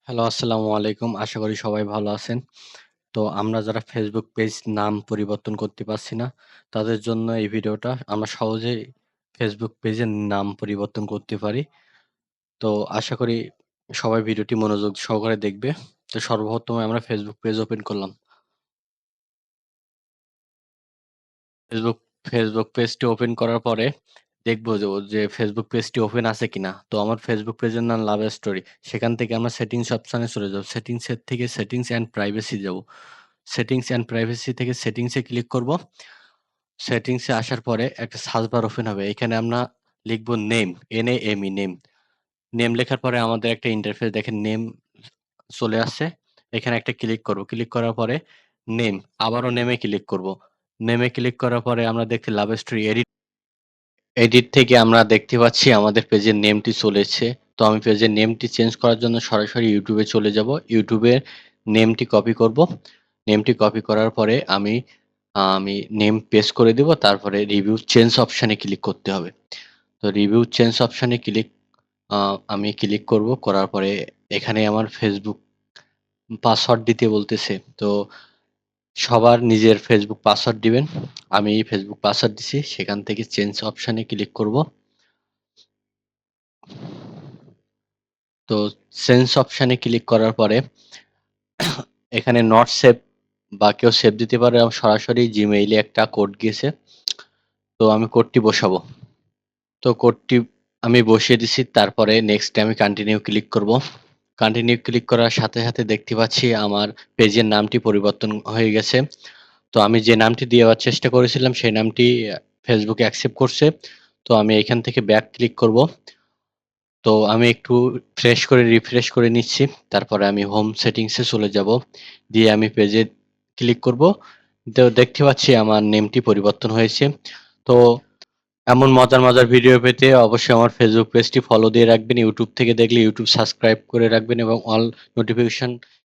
Hello, আসসালামু আলাইকুম। আশা করি সবাই ভালো আছেন। তো আমরা যারা Facebook পেজ নাম পরিবর্তন করতে পারছি না, তাদের জন্য এই ভিডিওটা। আমরা সহজেই Facebook পেজের নাম পরিবর্তন করতে পারি। তো আশা করি সবাই ভিডিওটি মনোযোগ সহকারে দেখবে। তো সর্বপ্রথমে আমরা Facebook পেজ ওপেন করলাম। Facebook Facebook পেজটি ওপেন করার পরে দেখব যে Facebook পেজটি ওপেন আছে কিনা। তো আমার Facebook পেজের নাম লাভ স্টোরি। সেখান থেকে আমরা সেটিংস অপশনে চলে যাব। সেটিংস এর থেকে সেটিংস অ্যান্ড প্রাইভেসি যাব। সেটিংস অ্যান্ড প্রাইভেসি থেকে সেটিংস এ ক্লিক করব। সেটিংস এ আসার পরে একটা সার্চ বার ওপেন হবে। এখানে আমরা লিখব নেম, NAME নেম। নেম লেখার পরে আমাদের একটা ইন্টারফেস দেখেন নেম চলে আসছে। এখানে একটা ক্লিক করব। ক্লিক করার পরে নেম, আবারও নেমে ক্লিক করব। নেমে ক্লিক করার পরে আমরা দেখছি লাভ স্টোরি এডিট থেকে আমরা দেখতে পাচ্ছি আমাদের পেজের নেমটি চলে এসেছে। তো আমি পেজের নেমটি চেঞ্জ করার জন্য সরাসরি ইউটিউবে চলে যাব। ইউটিউবের নেমটি কপি করব। নেমটি কপি করার পরে আমি নেম পেস্ট করে দিব। তারপরে রিভিউ চেঞ্জ অপশনে ক্লিক করতে হবে। তো রিভিউ চেঞ্জ অপশনে আমি ক্লিক করব। করার পরে এখানে আমার ফেসবুক পাসওয়ার্ড দিতে বলতেছে। তো সবার নিজের ফেসবুক পাসওয়ার্ড দিবেন। আমি ফেসবুক পাসওয়ার্ড দিছি। সেখান থেকে চেঞ্জ অপশনে ক্লিক করব। তো চেঞ্জ অপশনে ক্লিক করার পরে এখানে নট সেভ বা কেউ সেভ দিতে পারে। সরাসরি জিমেইলে একটা কোড গিয়েছে। তো আমি কোডটি বসাবো। তো কোডটি আমি বসিয়ে দিছি। তারপরে নেক্সট আমি কন্টিনিউ ক্লিক করব। কন্টিনিউ ক্লিক করার সাথে সাথে দেখতে পাচ্ছি আমার পেজের নামটি পরিবর্তন হয়ে গেছে। তো আমি যে নামটি দেওয়ার চেষ্টা করেছিলাম সেই নামটি ফেসবুক অ্যাকসেপ্ট করছে। তো আমি এখান থেকে ব্যাক ক্লিক করব। তো আমি একটু রিফ্রেশ করে নিচ্ছি। তারপরে আমি হোম সেটিংসে চলে যাব। দিয়ে আমি পেজে ক্লিক করব। তো দেখতে পাচ্ছি আমার নেমটি পরিবর্তন হয়েছে। তো এমন মজার ভিডিও পেতে অবশ্যই আমার ফেসবুক পেজটি ফলো দিয়ে রাখবেন। ইউটিউব থেকে দেখলে ইউটিউব সাবস্ক্রাইব করে রাখবেন এবং অল নোটিফিকেশন